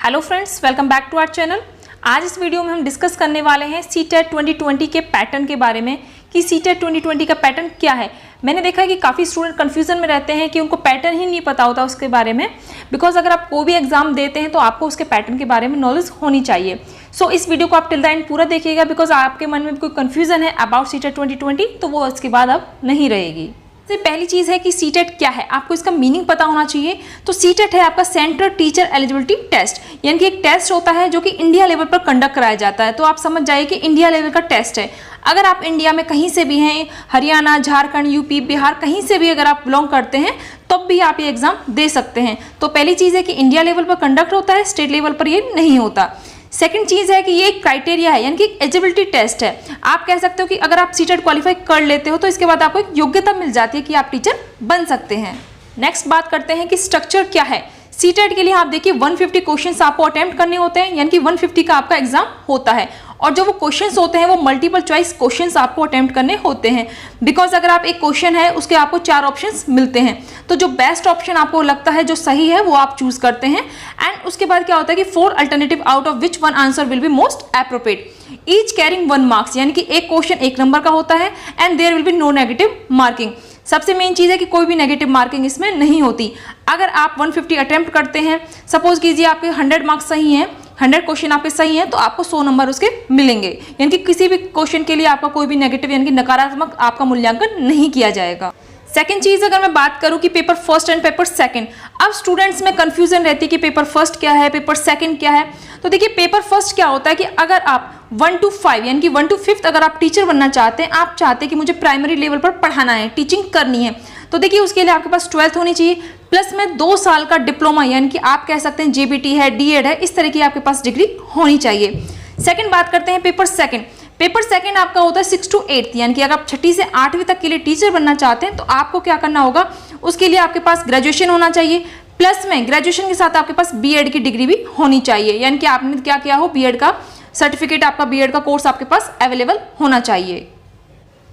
Hello friends, welcome back to our channel. आज इस video में हम डिस्कस करने वाले हैं सीटेट 2020 के पैटर्न के बारे में कि सीटेट 2020 का पैटर्न क्या है। मैंने देखा है कि काफ़ी स्टूडेंट कन्फ्यूजन में रहते हैं कि उनको पैटर्न ही नहीं पता होता उसके बारे में, बिकॉज अगर आप कोई भी एग्जाम देते हैं तो आपको उसके पैटर्न के बारे में नॉलेज होनी चाहिए। सो इस वीडियो को आप टिल द एंड पूरा देखिएगा, बिकॉज आपके मन में कोई कन्फ्यूजन है अबाउट सीटेट 2020 तो वो इसके बाद अब नहीं रहेगी। सबसे पहली चीज़ है कि सीटेट क्या है, आपको इसका मीनिंग पता होना चाहिए। तो सीटेट है आपका सेंट्रल टीचर एलिजिबिलिटी टेस्ट, यानी कि एक टेस्ट होता है जो कि इंडिया लेवल पर कंडक्ट कराया जाता है। तो आप समझ जाइए कि इंडिया लेवल का टेस्ट है। अगर आप इंडिया में कहीं से भी हैं, हरियाणा, झारखंड, यूपी, बिहार, कहीं से भी अगर आप बिलोंग करते हैं तब भी आप ये एग्जाम दे सकते हैं। तो पहली चीज़ है कि इंडिया लेवल पर कंडक्ट होता है, स्टेट लेवल पर ये नहीं होता। सेकंड चीज़ है कि ये एक क्राइटेरिया है, यानी कि एलिजिबिलिटी टेस्ट है। आप कह सकते हो कि अगर आप सीटेट क्वालिफाई कर लेते हो तो इसके बाद आपको एक योग्यता मिल जाती है कि आप टीचर बन सकते हैं। नेक्स्ट बात करते हैं कि स्ट्रक्चर क्या है। सीटेट के लिए आप देखिए 150 क्वेश्चंस आपको अटेम्प्ट करने होते हैं, यानी कि 150 का आपका एग्जाम होता है। और जो वो क्वेश्चंस होते हैं वो मल्टीपल चॉइस क्वेश्चंस आपको अटेम्प्ट करने होते हैं, बिकॉज अगर आप एक क्वेश्चन है उसके आपको 4 ऑप्शंस मिलते हैं। तो जो बेस्ट ऑप्शन आपको लगता है, जो सही है, वो आप चूज करते हैं। एंड उसके बाद क्या होता है कि 4 alternative out of which one answer will be most appropriate, each carrying 1 marks, यानी कि एक क्वेश्चन 1 नंबर का होता है and there will be no negative marking. सबसे मेन चीज़ है कि कोई भी नेगेटिव मार्किंग इसमें नहीं होती। अगर आप 150 अटेम्प्ट करते हैं, सपोज कीजिए आपके 100 मार्क्स सही हैं, 100 क्वेश्चन आपके सही हैं, तो आपको 100 नंबर उसके मिलेंगे, यानी कि किसी भी क्वेश्चन के लिए आपका कोई भी नेगेटिव यानी कि नकारात्मक आपका मूल्यांकन नहीं किया जाएगा। सेकंड चीज़ अगर मैं बात करूं कि paper first and paper second, अब स्टूडेंट्स में कंफ्यूजन रहती है कि पेपर फर्स्ट क्या है, पेपर सेकंड क्या है। तो देखिए पेपर फर्स्ट क्या होता है कि अगर आप 1 to 5 यानी कि 1 to 5th अगर आप टीचर बनना चाहते हैं, आप चाहते हैं कि मुझे प्राइमरी लेवल पर पढ़ाना है, टीचिंग करनी है, तो देखिए उसके लिए आपके पास 12th होनी चाहिए, प्लस में 2 साल का डिप्लोमा, यानी कि आप कह सकते हैं जेबीटी है, डीएड है, इस तरह की आपके पास डिग्री होनी चाहिए। सेकंड बात करते हैं पेपर सेकंड। पेपर सेकंड आपका होता है 6 to 8th, यानी कि अगर आप 6ठी से 8वीं तक के लिए टीचर बनना चाहते हैं तो आपको क्या करना होगा, उसके लिए आपके पास ग्रेजुएशन होना चाहिए, प्लस में ग्रेजुएशन के साथ आपके पास बीएड की डिग्री भी होनी चाहिए, यानी कि आपने क्या किया हो, बीएड का सर्टिफिकेट, आपका बीएड का कोर्स आपके पास अवेलेबल होना चाहिए।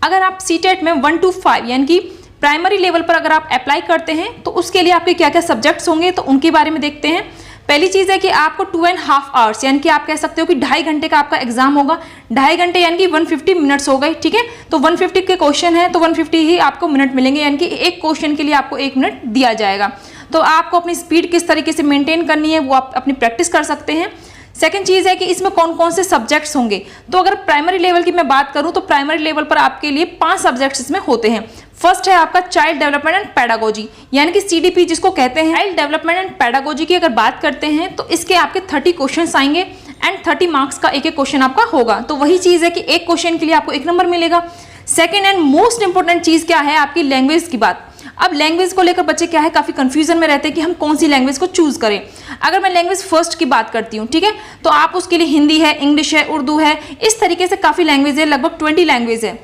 अगर आप सीटेट में 1 to 5 यानी कि प्राइमरी लेवल पर अगर आप अप्लाई करते हैं तो उसके लिए आपके क्या क्या सब्जेक्ट्स होंगे, तो उनके बारे में देखते हैं। पहली चीज़ है कि आपको 2.5 आवर्स, यानी कि आप कह सकते हो कि 2.5 घंटे का आपका एग्जाम होगा। 2.5 घंटे यानी कि 150 मिनट्स हो गए, ठीक है। तो 150 के क्वेश्चन है तो 150 ही आपको मिनट मिलेंगे, यानी कि एक क्वेश्चन के लिए आपको 1 मिनट दिया जाएगा। तो आपको अपनी स्पीड किस तरीके से मेंटेन करनी है वो आप अपनी प्रैक्टिस कर सकते हैं। सेकंड चीज़ है कि इसमें कौन कौन से सब्जेक्ट्स होंगे। तो अगर प्राइमरी लेवल की मैं बात करूं तो प्राइमरी लेवल पर आपके लिए 5 सब्जेक्ट्स इसमें होते हैं। फर्स्ट है आपका चाइल्ड डेवलपमेंट एंड पेडागोजी, यानी कि सीडीपी जिसको कहते हैं। चाइल्ड डेवलपमेंट एंड पेडागोजी की अगर बात करते हैं तो इसके आपके 30 क्वेश्चन आएंगे एंड 30 मार्क्स का एक एक क्वेश्चन आपका होगा। तो वही चीज़ है कि एक क्वेश्चन के लिए आपको 1 नंबर मिलेगा। सेकेंड एंड मोस्ट इंपॉर्टेंट चीज़ क्या है, आपकी लैंग्वेज की बात। अब लैंग्वेज को लेकर बच्चे क्या है, काफ़ी कंफ्यूजन में रहते हैं कि हम कौन सी लैंग्वेज को चूज करें। अगर मैं लैंग्वेज फर्स्ट की बात करती हूँ, ठीक है, तो आप उसके लिए हिंदी है, इंग्लिश है, उर्दू है, इस तरीके से काफ़ी लैंग्वेज है, लगभग 20 लैंग्वेज है।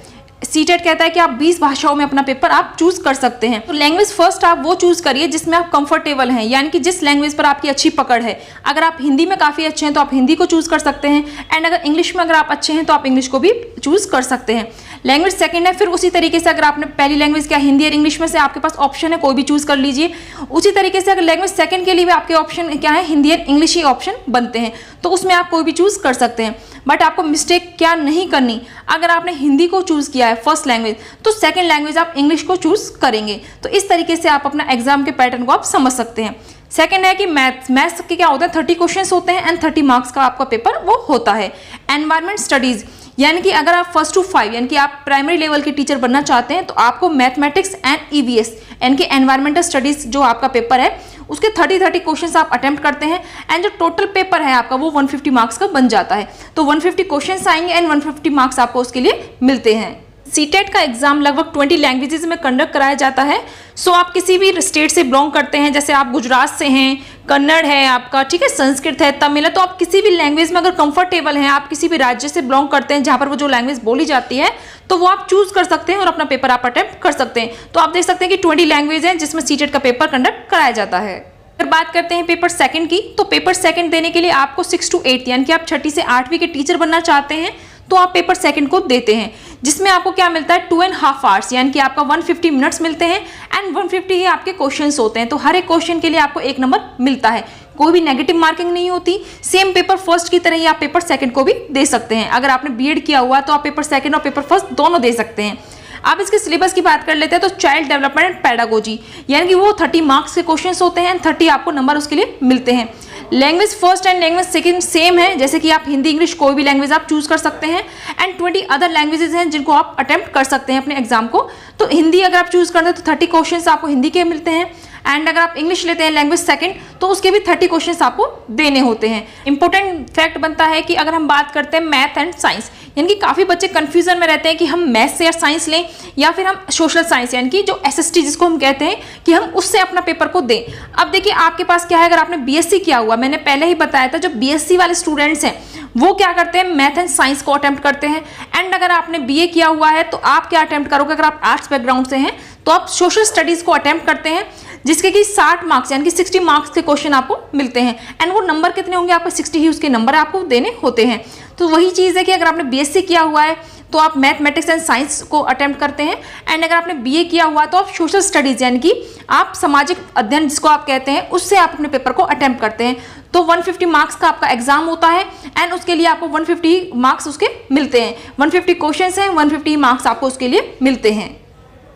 सीटेट कहता है कि आप 20 भाषाओं में अपना पेपर आप चूज कर सकते हैं। तो लैंग्वेज फर्स्ट आप वो चूज करिए जिसमें आप कंफर्टेबल हैं, यानी कि जिस लैंग्वेज पर आपकी अच्छी पकड़ है। अगर आप हिंदी में काफ़ी अच्छे हैं तो आप हिंदी को चूज कर सकते हैं, एंड अगर इंग्लिश में अगर आप अच्छे हैं तो आप इंग्लिश को भी चूज कर सकते हैं। लैंग्वेज सेकंड है, फिर उसी तरीके से अगर आपने पहली लैंग्वेज क्या हिंदी और इंग्लिश में से आपके पास ऑप्शन है, कोई भी चूज कर लीजिए। उसी तरीके से अगर लैंग्वेज सेकंड के लिए भी आपके ऑप्शन क्या है, हिंदी और इंग्लिश ही ऑप्शन बनते हैं, तो उसमें आप कोई भी चूज कर सकते हैं। बट आपको मिस्टेक क्या नहीं करनी, अगर आपने हिंदी को चूज किया है फर्स्ट लैंग्वेज तो सेकंड लैंग्वेज आप इंग्लिश को चूज करेंगे। तो इस तरीके से आप अपना एग्जाम के पैटर्न को आप समझ सकते हैं। सेकंड है कि मैथ्स के क्या होते हैं, 30 क्वेश्चंस होते हैं एंड 30 मार्क्स का आपका पेपर वो होता है। एनवायरमेंट स्टडीज, यानी कि अगर आप 1 to 5 यानी कि आप प्राइमरी लेवल के टीचर बनना चाहते हैं तो आपको मैथमेटिक्स एंड ईवीएस यानी कि एनवायरमेंटल स्टडीज जो आपका पेपर है उसके 30 क्वेश्चंस आप अटेम्प्ट करते हैं एंड जो टोटल पेपर है आपका वो 150 मार्क्स का बन जाता है। तो 150 क्वेश्चंस आएंगे एंड 150 मार्क्स आपको उसके लिए मिलते हैं। सीटेट का एग्जाम लगभग 20 लैंग्वेजेस में कंडक्ट कराया जाता है। सो आप किसी भी स्टेट से बिलोंग करते हैं, जैसे आप गुजरात से हैं, कन्नड़ है आपका, ठीक है, संस्कृत है, तमिल है, तो आप किसी भी लैंग्वेज में अगर कंफर्टेबल हैं, आप किसी भी राज्य से बिलोंग करते हैं जहां पर वो जो लैंग्वेज बोली जाती है तो वो आप चूज कर सकते हैं और अपना पेपर आप अटेम्प्ट कर सकते हैं। तो आप देख सकते हैं कि 20 लैंग्वेज हैं जिसमें सीटेट का पेपर कंडक्ट कराया जाता है। अगर बात करते हैं पेपर सेकंड की, तो पेपर सेकंड देने के लिए आपको 6 to 8 यानी कि आप 6ठी से 8वीं के टीचर बनना चाहते हैं तो आप पेपर सेकंड को देते हैं, जिसमें आपको क्या मिलता है 2.5 आवर्स, यानी कि आपका 150 मिनट्स मिलते हैं एंड 150 ही आपके क्वेश्चंस होते हैं। तो हर एक क्वेश्चन के लिए आपको 1 नंबर मिलता है। कोई भी नेगेटिव मार्किंग नहीं होती। सेम पेपर फर्स्ट की तरह ही आप पेपर सेकंड को भी दे सकते हैं। अगर आपने बीएड किया हुआ तो आप पेपर सेकंड और पेपर फर्स्ट दोनों दे सकते हैं। आप इसके सिलेबस की बात कर लेते हैं तो चाइल्ड डेवलपमेंट एंड पेडागोजी, यानी कि वो 30 मार्क्स के क्वेश्चंस होते हैं, 30 आपको नंबर उसके लिए मिलते हैं। Language first and language second same है, जैसे कि आप हिंदी इंग्लिश कोई भी लैंग्वेज आप चूज कर सकते हैं। एंड 20 अदर लैंग्वेजेस हैं जिनको आप अटेम्प्ट कर सकते हैं अपने एग्जाम को। तो हिंदी अगर आप चूज करते हैं तो 30 क्वेश्चन आपको हिंदी के मिलते हैं। एंड अगर आप इंग्लिश लेते हैं लैंग्वेज सेकंड तो उसके भी 30 क्वेश्चंस आपको देने होते हैं। इंपॉर्टेंट फैक्ट बनता है कि अगर हम बात करते हैं मैथ एंड साइंस, यानी कि काफ़ी बच्चे कंफ्यूजन में रहते हैं कि हम मैथ से या साइंस लें या फिर हम सोशल साइंस यानी कि जो एसएसटी जिसको हम कहते हैं कि हम उससे अपना पेपर को दें। अब देखिए आपके पास क्या है, अगर आपने बीएससी किया हुआ, मैंने पहले ही बताया था, जो बीएससी वाले स्टूडेंट्स हैं वो क्या करते हैं, मैथ एंड साइंस को अटेम्प्ट करते हैं। एंड अगर आपने बीए किया हुआ है तो आप क्या अटेम्प्ट करोगे, अगर आप आर्ट्स बैकग्राउंड से हैं तो आप सोशल स्टडीज को अटेम्प्ट करते हैं, जिसके कि 60 मार्क्स यानी कि 60 मार्क्स के क्वेश्चन आपको मिलते हैं। एंड वो नंबर कितने होंगे, आपको 60 ही उसके नंबर आपको देने होते हैं। तो वही चीज़ है कि अगर आपने बीएससी किया हुआ है तो आप मैथमेटिक्स एंड साइंस को अटेम्प्ट करते हैं। एंड अगर आपने बीए किया हुआ है तो आप सोशल स्टडीज यानी कि आप सामाजिक अध्ययन जिसको आप कहते हैं उससे आप अपने पेपर को अटेम्प्ट करते हैं। तो 150 मार्क्स का आपका एग्जाम होता है एंड उसके लिए आपको 150 मार्क्स उसके मिलते हैं। 150 क्वेश्चंस हैं, 150 मार्क्स आपको उसके लिए मिलते हैं।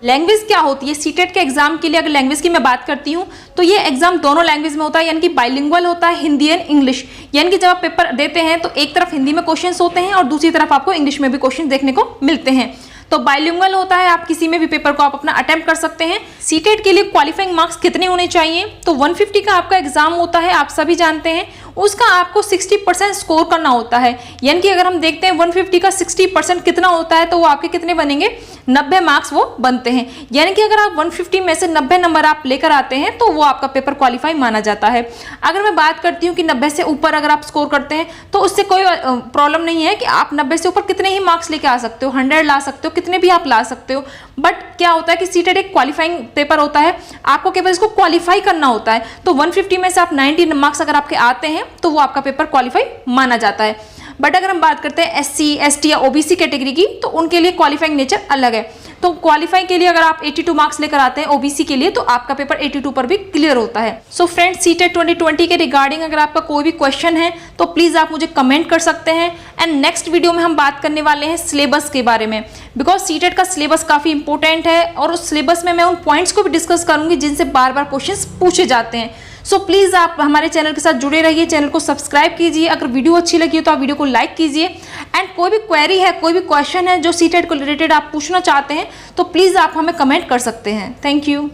लैंग्वेज क्या होती है, सीटेट के एग्जाम के लिए अगर लैंग्वेज की मैं बात करती हूँ तो ये एग्जाम दोनों लैंग्वेज में होता है, यानी कि बाइलिंगुअल होता है, हिंदी एंड इंग्लिश। यानी कि जब आप पेपर देते हैं तो एक तरफ हिंदी में क्वेश्चंस होते हैं और दूसरी तरफ आपको इंग्लिश में भी क्वेश्चन देखने को मिलते हैं। तो बाइलिंगुअल होता है, आप किसी में भी पेपर को आप अपना अटेम्प्ट कर सकते हैं। सीटेट के लिए क्वालिफाइंग मार्क्स कितने होने चाहिए, तो 150 का आपका एग्जाम होता है, आप सभी जानते हैं। उसका आपको 60% स्कोर करना होता है, यानी कि अगर हम देखते हैं 150 का 60% कितना होता है तो वो आपके कितने बनेंगे, 90 मार्क्स वो बनते हैं। यानी कि अगर आप 150 में से 90 नंबर आप लेकर आते हैं तो वो आपका पेपर क्वालिफाई माना जाता है। अगर मैं बात करती हूँ कि 90 से ऊपर अगर आप स्कोर करते हैं तो उससे कोई प्रॉब्लम नहीं है कि आप 90 से ऊपर कितने ही मार्क्स लेके आ सकते हो, 100 ला सकते हो, कितने भी आप ला सकते हो। बट क्या होता है कि सीटेट एक क्वालिफाइंग पेपर होता है, आपको केवल इसको क्वालिफाई करना होता है। तो 150 में से आप 90 मार्क्स अगर आपके आते हैं तो वो आपका पेपर क्वालिफाई माना जाता है। बट अगर हम बात करते हैं एससी, एसटी या ओबीसी कैटेगरी की तो उनके लिए क्वालिफाइंग नेचर अलग है। तो क्वालिफाई के लिए अगर आप 82 मार्क्स लेकर आते हैं ओबीसी के लिए तो आपका पेपर 82 पर भी क्लियर होता है। सो फ्रेंड्स, सीटेट 2020 के रिगार्डिंग अगर आपका कोई भी क्वेश्चन है तो प्लीज आप मुझे कमेंट कर सकते हैं। एंड नेक्स्ट वीडियो में हम बात करने वाले हैं सिलेबस के बारे में, बिकॉज सीटेट का सिलेबस काफी इंपॉर्टेंट है और उस सिलेबस में मैं उन पॉइंट्स को भी डिस्कस करूंगी जिनसे बार बार क्वेश्चंस पूछे जाते हैं। सो प्लीज़ आप हमारे चैनल के साथ जुड़े रहिए, चैनल को सब्सक्राइब कीजिए। अगर वीडियो अच्छी लगी हो तो आप वीडियो को लाइक कीजिए। एंड कोई भी क्वेरी है, कोई भी क्वेश्चन है जो सीटेट को रिलेटेड आप पूछना चाहते हैं तो प्लीज़ आप हमें कमेंट कर सकते हैं। Thank you.